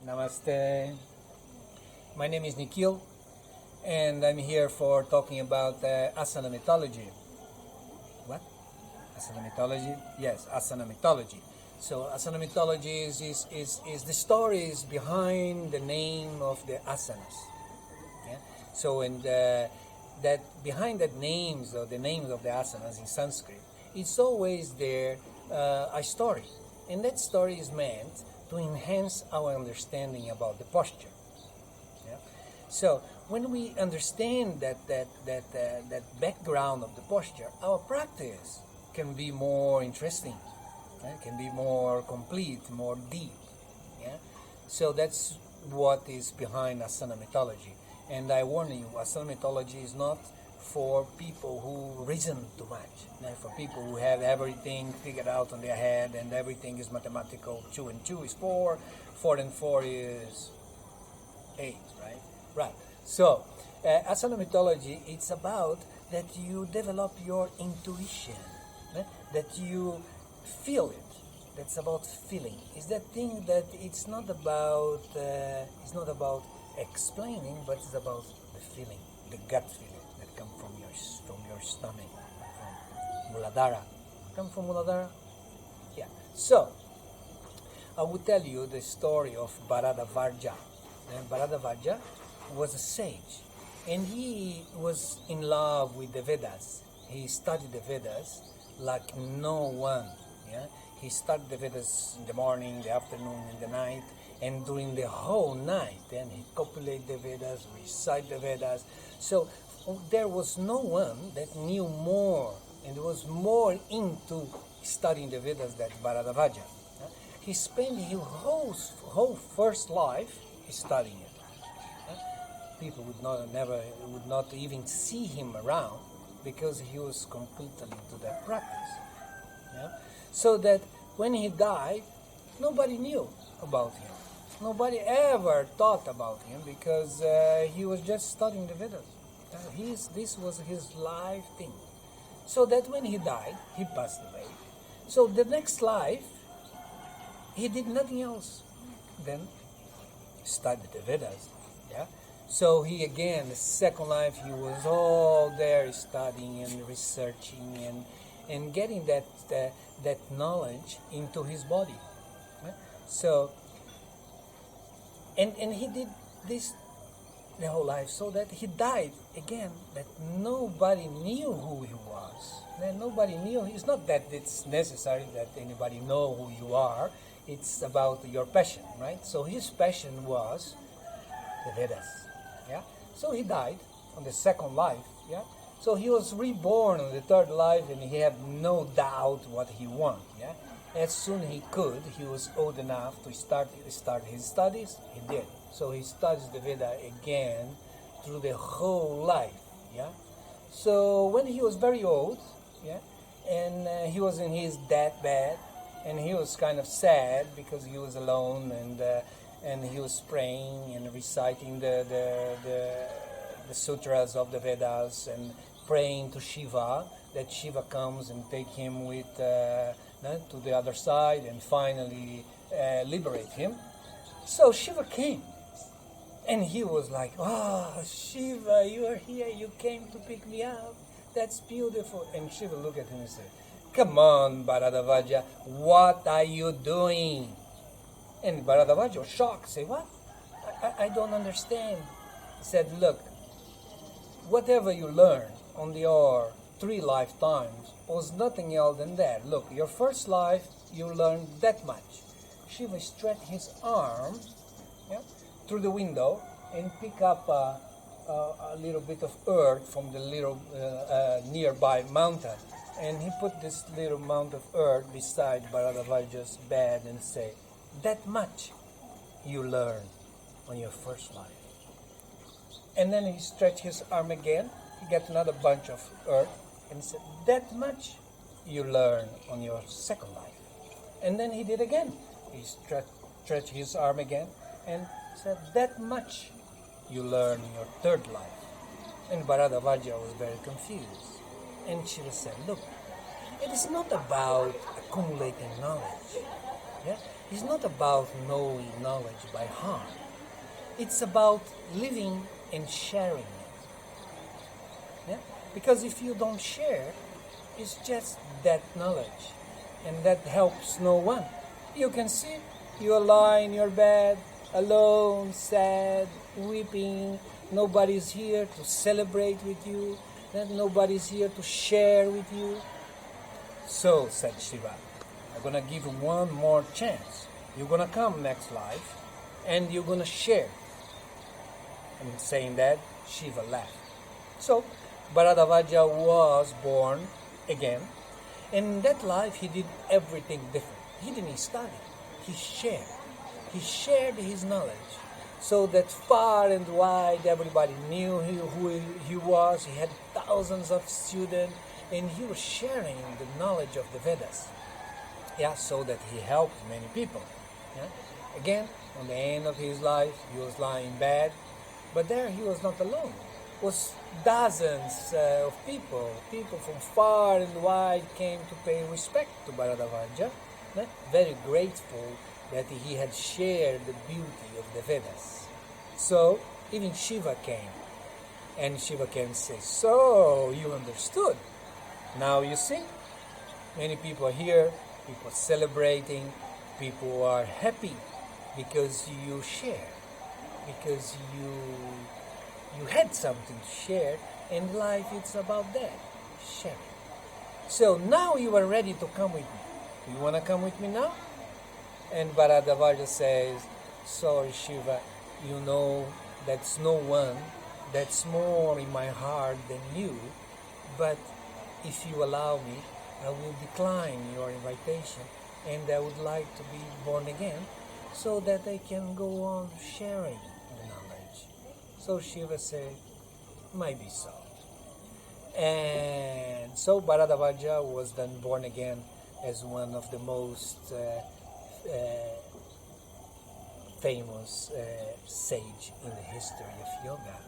Namaste. My name is Nikhil, and I'm here for talking about asana mythology. What? Asana mythology? Yes, asana mythology. So asana mythology is the stories behind the name of the asanas. Yeah? So that behind that names or the names of the asanas in Sanskrit, it's always there a story, and that story is meant to enhance our understanding about the posture. Yeah? So when we understand that background of the posture, our practice can be more interesting, can be more complete, more deep. Yeah? So that's what is behind asana mythology. And I warn you, asana mythology is not for people who reason too much, for people who have everything figured out on their head and everything is mathematical. 2 and 2 is 4, 4 and 4 is 8, right? Right. So, asana mythology, it's about that you develop your intuition, that you feel it. That's about feeling. It's that thing that it's not about explaining, but it's about the feeling, the gut feeling that comes from your stomach, from Muladhara. Come from Muladhara? Yeah. So, I will tell you the story of Bharadvajasana. And Bharadvajasana was a sage, and he was in love with the Vedas. He studied the Vedas like no one. Yeah, he studied the Vedas in the morning, the afternoon, in the night, and during the whole night. Then he copulate the Vedas, recite the Vedas. So there was no one that knew more and was more into studying the Vedas than Bharadvajasana. He spent his whole first life studying it. People would not even see him around because he was completely into that practice. Yeah? So that when he died, nobody knew about him. Nobody ever thought about him because he was just studying the Vedas. This was his life thing. So that when he died, he passed away. So the next life, he did nothing else than study the Vedas. Yeah. So he again, the second life, he was all there studying and researching and getting that knowledge into his body. Yeah? So and he did this the whole life, so that he died again, that nobody knew who he was. And nobody knew. It's not that it's necessary that anybody know who you are. It's about your passion, right? So his passion was the Vedas. Yeah. So he died on the second life. Yeah. So he was reborn on the third life, and he had no doubt what he wanted. Yeah. As soon as he could, he was old enough to start his studies. He did. So he studies the Veda again through the whole life. Yeah. So when he was very old, yeah, and he was in his deathbed, and he was kind of sad because he was alone, and he was praying and reciting the sutras of the Vedas and praying to Shiva, that Shiva comes and take him with to the other side and finally liberate him. So Shiva came, and he was like, "Oh, Shiva, you are here. You came to pick me up. That's beautiful." And Shiva looked at him and said, "Come on, Bharadvajasana, what are you doing?" And Bharadvajasana was shocked, said, "What? I don't understand." He said, "Look, whatever you learn on your 3 lifetimes was nothing else than that. Look, your first life, you learned that much." Shiva stretched his arm, yeah, through the window and pick up a little bit of earth from the little nearby mountain. And he put this little mound of earth beside Bharadvajasana's bed and say, "That much you learn on your first life." And then he stretched his arm again. He got another bunch of earth and said, "That much you learn on your second life." And then he did again. He stretched his arm again and said, "That much you learn in your third life." And Bharadvajasana was very confused. And Shiva said, "Look, it is not about accumulating knowledge. Yeah? is not about knowing knowledge by heart. It's about living and sharing it. Yeah? Because if you don't share, it's just that knowledge, and that helps no one. You can see, you lie in your bed, alone, sad, weeping. Nobody's here to celebrate with you. Nobody's here to share with you. So, said Shiva, I'm going to give you one more chance. You're going to come next life, and you're going to share. And saying that, Shiva laughed. So, Bharadvaja was born again. And in that life, he did everything different. He didn't study. He shared. He shared his knowledge, so that far and wide everybody knew who he was. He had thousands of students, and he was sharing the knowledge of the Vedas. Yeah, so that he helped many people. Yeah? Again, on the end of his life, he was lying in bed, but there he was not alone. It was dozens of people from far and wide came to pay respect to Bharadvaja, very grateful that he had shared the beauty of the Vedas. So even Shiva came, and Shiva came and said, so you understood. Now you see, many people are here, people celebrating, people are happy because you share, because you had something to share, and life it's about that, sharing. So now you are ready to come with me. You want to come with me now? And Bharadvaja says, sorry Shiva, you know that's no one that's more in my heart than you, but if you allow me, I will decline your invitation, and I would like to be born again so that I can go on sharing the knowledge. So Shiva said, might be so. And so Bharadvaja was then born again as one of the most famous sage in the history of yoga.